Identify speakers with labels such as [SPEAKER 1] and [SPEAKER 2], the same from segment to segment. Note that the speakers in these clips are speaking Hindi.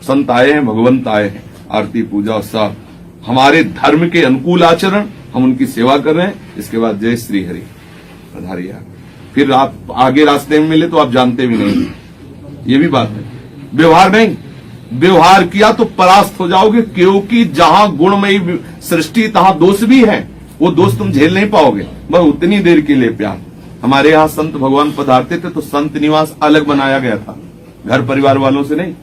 [SPEAKER 1] संत आए हैं, भगवंत आए हैं, आरती पूजा सब हमारे धर्म के अनुकूल आचरण, हम उनकी सेवा कर रहे हैं। इसके बाद जय श्री हरि पधारिए। फिर आप आगे रास्ते में मिले तो आप जानते भी नहीं, ये भी बात है। व्यवहार नहीं, व्यवहार किया तो परास्त हो जाओगे, क्योंकि जहां गुणमयी सृष्टि तहां दोष भी है, वो दोष तुम झेल नहीं पाओगे। बस उतनी देर के लिए प्यार। हमारे यहाँ संत भगवान पधारते थे तो संत निवास अलग बनाया गया था, घर परिवार वालों से नहीं।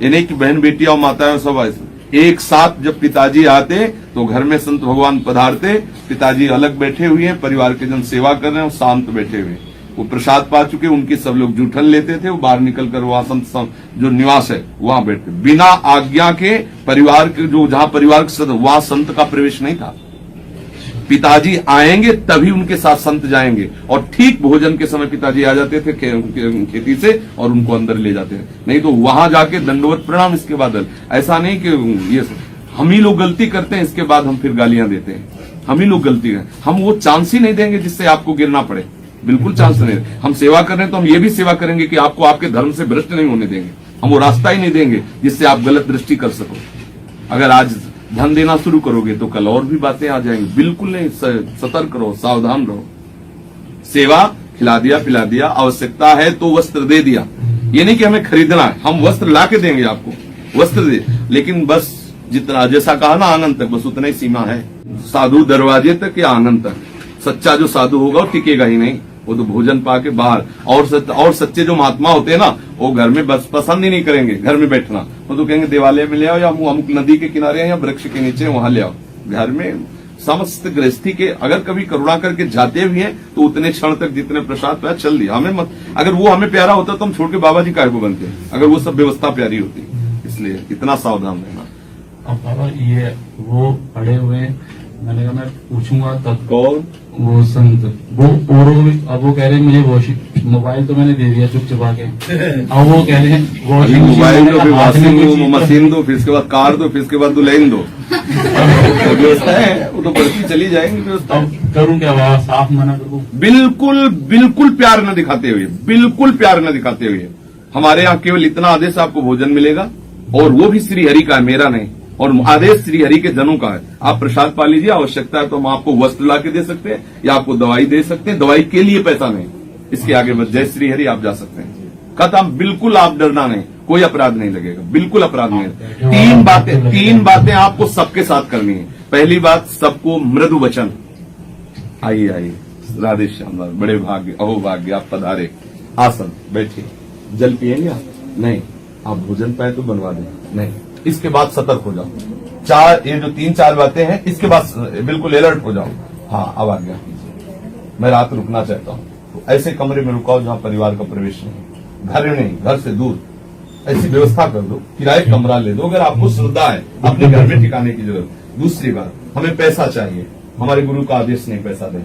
[SPEAKER 1] ये नहीं कि बहन बेटियां और माताएं सब ऐसे एक साथ जब पिताजी आते तो घर में संत भगवान पधारते, पिताजी अलग बैठे हुए हैं, परिवार के जन सेवा कर रहे हैं, शांत बैठे हुए, वो प्रसाद पा चुके, उनकी सब लोग जूठन लेते थे, वो बाहर निकलकर वहां संत जो निवास है वहां बैठते, बिना आज्ञा के परिवार के, जो जहां परिवार के वहां संत का प्रवेश नहीं था। पिताजी आएंगे तभी उनके साथ संत जाएंगे, और ठीक भोजन के समय पिताजी आ जाते थे खेती से और उनको अंदर ले जाते थे, नहीं तो वहां जाके दंडवत प्रणाम, इसके बाद ऐसा नहीं कि ये हम ही लोग गलती करते हैं, इसके बाद हम फिर गालियां देते हैं, हम ही लोग गलती करें। हम वो चांस ही नहीं देंगे जिससे आपको गिरना पड़े, बिल्कुल चांस नहीं। हम सेवा कर रहे हैं तो हम ये भी सेवा करेंगे कि आपको आपके धर्म से भ्रष्ट नहीं होने देंगे, हम वो रास्ता ही नहीं देंगे जिससे आप गलत दृष्टि कर सको। अगर आज धन देना शुरू करोगे तो कल और भी बातें आ जाएंगी, बिल्कुल नहीं। सतर्क रहो, सावधान रहो। सेवा खिला दिया, पिला दिया, आवश्यकता है तो वस्त्र दे दिया, ये नहीं कि हमें खरीदना है, हम वस्त्र ला के देंगे आपको, वस्त्र दे, लेकिन बस जितना, जैसा कहा ना आंगन तक, बस उतना ही सीमा है। साधु दरवाजे तक या आंगन तक, सच्चा जो साधु होगा वो टिकेगा ही नहीं, वो तो भोजन पाके बाहर। और सच्चे जो महात्मा होते हैं ना, वो घर में बस पसंद ही नहीं करेंगे घर में बैठना, वो तो कहेंगे देवालय में ले आओ या अमुक नदी के किनारे या वृक्ष के नीचे वहां ले आओ। घर में समस्त गृहस्थी के अगर कभी करुणा करके जाते भी हैं तो उतने क्षण तक जितने प्रसाद पाया चल दिया, हमें मत। अगर वो हमें प्यारा होता तो हम छोड़ के बाबा जी काहे को बनते हैं, अगर वो सब व्यवस्था प्यारी होती। इसलिए इतना सावधान रहना।
[SPEAKER 2] अब बाबा ये वो पड़े हुए, मैंने कहा मैं पूछूंगा तब।
[SPEAKER 1] कौन?
[SPEAKER 2] वो संत, वो और अब वो कह रहे हैं मुझे वॉशिंग मोबाइल तो मैंने दे दिया चुप चुपा के, अब वो कह रहे हैं वॉशिंग
[SPEAKER 1] मोबाइल दो, फिर वॉशिंग मशीन दो, फिर इसके बाद कार दो, फिर इसके बाद दुल्हन दो। व्यवस्था है, वो तो बढ़ती चली जाएंगी व्यवस्था।
[SPEAKER 2] करूँ क्या बाबा, साफ मना करूँ?
[SPEAKER 1] बिल्कुल बिल्कुल प्यार न दिखाते हुए, बिल्कुल प्यार न दिखाते हुए। हमारे यहाँ केवल इतना आदेश, आपको भोजन मिलेगा, और वो भी श्री हरि का है, मेरा नहीं, और आदेश श्री हरि के जनों का है। आप प्रसाद पा लीजिए, आवश्यकता है तो हम आपको वस्त्र ला के दे सकते हैं या आपको दवाई दे सकते हैं, दवाई के लिए पैसा नहीं, इसके आगे बस जय श्री हरि आप जा सकते हैं। खत्म, बिल्कुल आप डरना नहीं, कोई अपराध नहीं लगेगा, बिल्कुल अपराध नहीं। तीन बातें आपको सबके साथ करनी है। पहली बात, सबको मृदु वचन। आइए आइए, राधे श्याम, बड़े भाग्य, अहो भाग्य, आप पधारे। आसन, बैठिए। जल पिएंगे आप? नहीं। आप भोजन पाए तो बनवा दें? नहीं। इसके बाद सतर्क हो जाओ। ये जो 3-4 बातें हैं, इसके बाद बिल्कुल अलर्ट हो जाओ। हाँ, अब आ गया, मैं रात रुकना चाहता हूँ, तो ऐसे कमरे में रुकाओ जहाँ परिवार का प्रवेश नहीं, घर में नहीं, घर से दूर, ऐसी व्यवस्था कर दो। किराए कमरा ले दो अगर आपको श्रद्धा है अपने घर में ठिकाने की जरूरत। दूसरी बात, हमें पैसा चाहिए, हमारे गुरु का आदेश नहीं पैसा देने,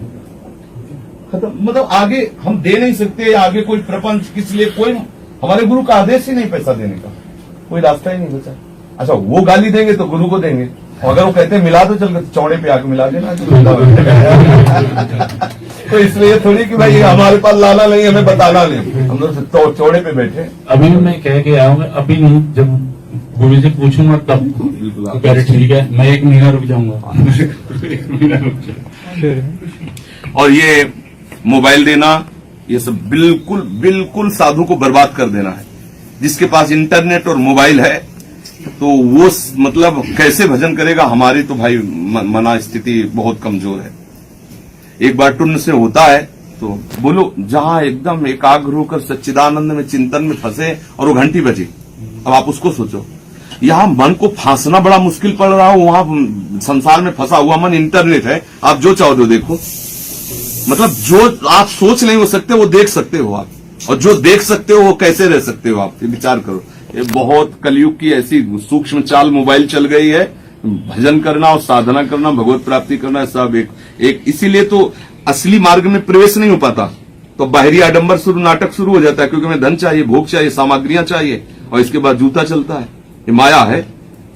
[SPEAKER 1] खत्म। मतलब आगे हम दे नहीं सकते, आगे कोई प्रपंच किस लिए, कोई हमारे गुरु का आदेश ही नहीं पैसा देने का, कोई रास्ता ही नहीं बचा। अच्छा, वो गाली देंगे तो गुरु को देंगे, और अगर वो कहते हैं मिला दो, चल चौड़े पे आके मिला देना। तो इसलिए थोड़ी कि भाई हमारे पास लाना नहीं, हमें बताना नहीं, हम लोग चौड़े पे बैठे।
[SPEAKER 2] अभी मैं कह के आया हूँ, अभी नहीं, जब गुरु से पूछूंगा तब।
[SPEAKER 1] बिल्कुल,
[SPEAKER 2] तो कह रहे ठीक है, मैं 1 महीना रुक जाऊंगा।
[SPEAKER 1] और ये मोबाइल देना, ये सब बिल्कुल बिल्कुल साधु को बर्बाद कर देना है। जिसके पास इंटरनेट और मोबाइल है तो वो मतलब कैसे भजन करेगा? हमारी तो भाई मना स्थिति बहुत कमजोर है। एक बार टुन्न से होता है तो बोलो, जहां एकदम एकाग्र होकर सच्चिदानंद में चिंतन में फंसे और वो घंटी बजी। अब आप उसको सोचो, यहां मन को फांसना बड़ा मुश्किल पड़ रहा हो, वहां संसार में फंसा हुआ मन, इंटरनेट है, आप जो चाहो तो देखो। मतलब जो आप सोच नहीं हो सकते वो देख सकते हो आप, और जो देख सकते हो वो कैसे रह सकते हो आप, ये विचार करो। ये बहुत कलयुग की ऐसी सूक्ष्म चाल मोबाइल चल गई है। भजन करना और साधना करना, भगवत प्राप्ति करना, सब एक इसीलिए तो असली मार्ग में प्रवेश नहीं हो पाता, तो बाहरी आडंबर शुरू, नाटक शुरू हो जाता है, क्योंकि हमें धन चाहिए, भोग चाहिए, सामग्रियां चाहिए, और इसके बाद जूता चलता है। ये माया है।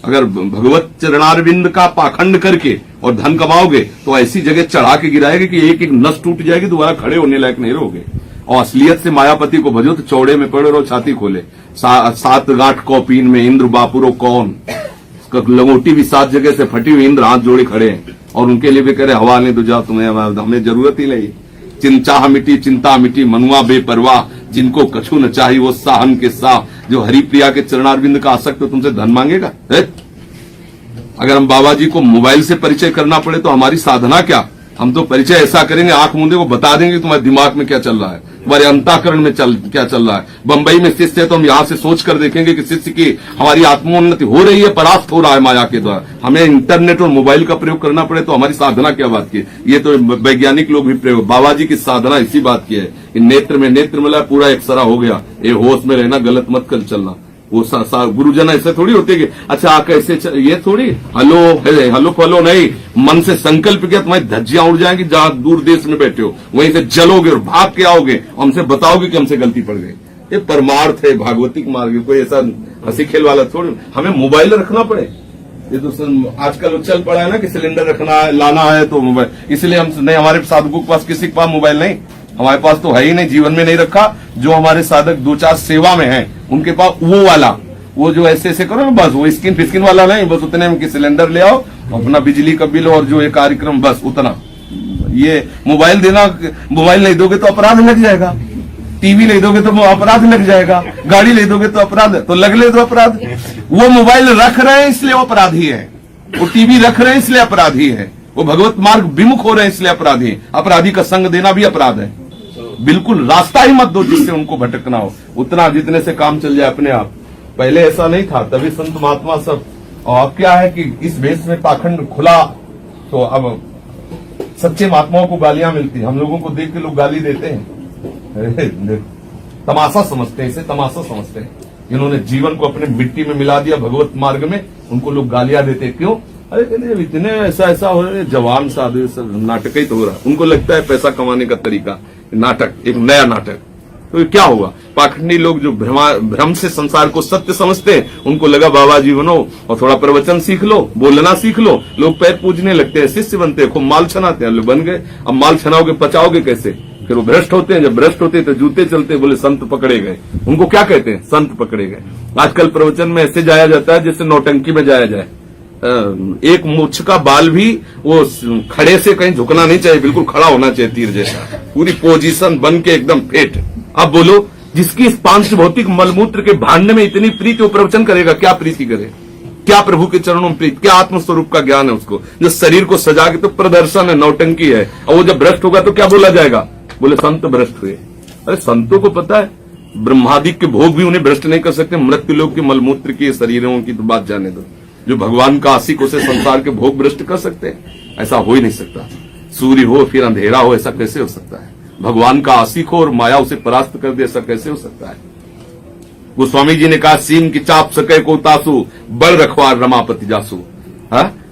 [SPEAKER 1] अगर भगवत चरणारविंद का पाखंड करके और धन कमाओगे तो ऐसी जगह चढ़ा के गिराएगा कि एक एक नस टूट जाएगी, दोबारा खड़े होने लायक नहीं रहोगे। और असलियत से मायापति को भजो तो चौड़े में पड़े रहो, छाती खोले। सात गांठ कौपीन में इंद्र बापुरो कौन, लंगोटी भी 7 जगह से फटी हुई, इंद्र हाथ जोड़े खड़े हैं और उनके लिए भी कह रहे हवा ने तो जाओ, तुम्हें हमें जरूरत ही नहीं। चिंचा मिटी चिंता मिटी मनुआ बेपरवाह, जिनको कछु न चाहिए वो साहन के साह, जो हरिप्रिया के चरणारविंद का आसक्त तो तुमसे धन मांगेगा। अगर हम बाबा जी को मोबाइल से परिचय करना पड़े तो हमारी साधना क्या, हम तो परिचय ऐसा करेंगे आंख मूंदे को बता देंगे तुम्हारे दिमाग में क्या चल रहा है, तुम्हारे अंतःकरण में क्या चल रहा है। बंबई में शिष्य है तो हम यहां से सोच कर देखेंगे कि शिष्य की हमारी आत्मोन्नति हो रही है, परास्त हो रहा है माया के द्वारा। हमें इंटरनेट और मोबाइल का प्रयोग करना पड़े तो हमारी साधना क्या बात की। ये तो वैज्ञानिक लोग भी प्रयोग, बाबा जी की साधना इसी बात की है कि नेत्र में नेत्र मिला, पूरा एक्सरा हो गया, ये होश में रहना, गलत मत कर चलना। वो गुरुजन ऐसे थोड़ी होते कि अच्छा आकर ऐसे ये थोड़ी हलो फलो नहीं, मन से संकल्प किया तुम्हारी धज्जियां उड़ जाएंगी, जहां दूर देश में बैठे हो वहीं से जलोगे और भाग के आओगे, हमसे बताओगे कि हमसे गलती पड़ गई। ये परमार्थ है, भागवतिक मार्ग, कोई ऐसा हंसी खेल वाला थोड़ी। हमें मोबाइल रखना पड़े, ये तो आजकल चल पड़ा है ना कि सिलेंडर रखना है, लाना है तो मोबाइल, इसलिए हम नहीं, हमारे साधकों के पास किसी के पास मोबाइल नहीं, हमारे पास तो है ही नहीं, जीवन में नहीं रखा। जो हमारे साधक 2-4 सेवा में हैं उनके पास वो वाला, वो जो ऐसे ऐसे करो ना, बस वो स्किन फिस्किन वाला नहीं, बस उतने में कि सिलेंडर ले आओ, अपना बिजली का बिल और जो ये कार्यक्रम, बस उतना। ये मोबाइल देना, मोबाइल नहीं दोगे तो अपराध लग जाएगा, टीवी ले दोगे तो अपराध लग जाएगा, गाड़ी ले दोगे तो अपराध, तो ले दो अपराध। वो मोबाइल रख रहे हैं इसलिए वो अपराधी है, वो टीवी रख रहे हैं इसलिए अपराधी है, वो भगवत मार्ग विमुख हो रहे हैं इसलिए अपराधी है। अपराधी का संग देना भी अपराध है। बिल्कुल रास्ता ही मत दो जिससे उनको भटकना हो, उतना जितने से काम चल जाए अपने आप। पहले ऐसा नहीं था, तभी संत महात्मा सब। और अब क्या है कि इस भेष में पाखंड खुला, तो अब सच्चे महात्माओं को गालियां मिलती, हम लोगों को देख के लोग गाली देते हैं, तमाशा समझते हैं, इसे तमाशा समझते हैं। जिन्होंने जीवन को अपने मिट्टी में मिला दिया भगवत मार्ग में, उनको लोग गालियां देते हैं। क्यों? अरे कहते इतने ऐसा हो रहा है, जवान साधु सब नाटक ही तो हो रहा है। उनको लगता है पैसा कमाने का तरीका नाटक, एक नया नाटक। तो क्या हुआ, पाखंडी लोग जो भ्रम से संसार को सत्य समझते हैं, उनको लगा बाबा जी बनो और थोड़ा प्रवचन सीख लो, बोलना सीख लो, लोग पैर पूजने लगते हैं, शिष्य बनते हैं, खूब माल छनाते हैं, लोग बन गए। अब माल छनाओगे, पचाओगे कैसे? फिर वो भ्रष्ट होते हैं, जब भ्रष्ट होते हैं तो जूते चलते, बोले संत पकड़े गए। उनको क्या कहते हैं? संत पकड़े गए। आजकल प्रवचन में ऐसे जाया जाता है जैसे नौटंकी में जाया जाए। एक मूछ का बाल भी वो खड़े से कहीं झुकना नहीं चाहिए, बिल्कुल खड़ा होना चाहिए, तीर जैसा, पूरी पोजीशन बन के एकदम फिट। अब बोलो, जिसकी इस पांच भौतिक मलमूत्र के भांड में इतनी प्रीति, वो प्रवचन करेगा, क्या प्रीति करे? क्या प्रभु के चरणों में प्रीति, क्या आत्मस्वरूप का ज्ञान है उसको? जो शरीर को सजा के तो प्रदर्शन है, नौटंकी है। और वो जब भ्रष्ट होगा तो क्या बोला जाएगा? बोले संत भ्रष्ट हुए। अरे संतों को पता है ब्रह्मादि के भोग भी उन्हें भ्रष्ट नहीं कर सकते, मृत्यु लोग के मलमूत्र की शरीरों की तो बात जाने दो। जो भगवान का आशिक उसे संसार के भोग भ्रष्ट कर सकते हैं? ऐसा हो ही नहीं सकता। सूर्य हो फिर अंधेरा हो, ऐसा कैसे हो सकता है? भगवान का आशिक हो और माया उसे परास्त कर दे, ऐसा कैसे हो सकता है? गोस्वामी जी ने कहा, सीम की चाप सके को तासु, बड़ रखवार रमापति जासु।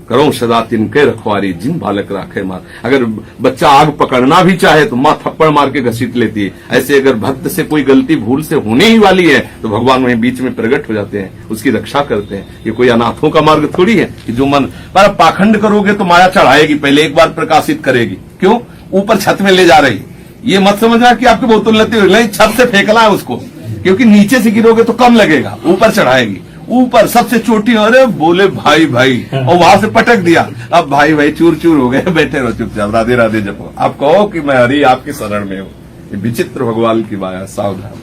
[SPEAKER 1] करो सदा तिनके रखवारी, जिन बालक राखे मार। अगर बच्चा आग पकड़ना भी चाहे तो मां थप्पड़ मार के घसीट लेती है। ऐसे अगर भक्त से कोई गलती भूल से होने ही वाली है तो भगवान वहीं बीच में प्रकट हो जाते हैं, उसकी रक्षा करते हैं। ये कोई अनाथों का मार्ग थोड़ी है कि जो मन पर पाखंड करोगे तो माया चढ़ाएगी, पहले एक बार प्रकाशित करेगी। क्यों? ऊपर छत में ले जा रही। ये मत समझना कि आपके बोतल लेते हुए नहीं, छत से फेंकना है उसको, क्योंकि नीचे से गिरोगे तो कम लगेगा, ऊपर चढ़ाएगी। ऊपर सबसे चोटी, अरे बोले भाई भाई, और वहां से पटक दिया। अब भाई भाई चूर चूर हो गए, बैठे रहो चुपचाप, राधे राधे जपो। आप कहो कि मैं हरि आपके शरण में हूं। ये विचित्र भगवान की माया, सावधान।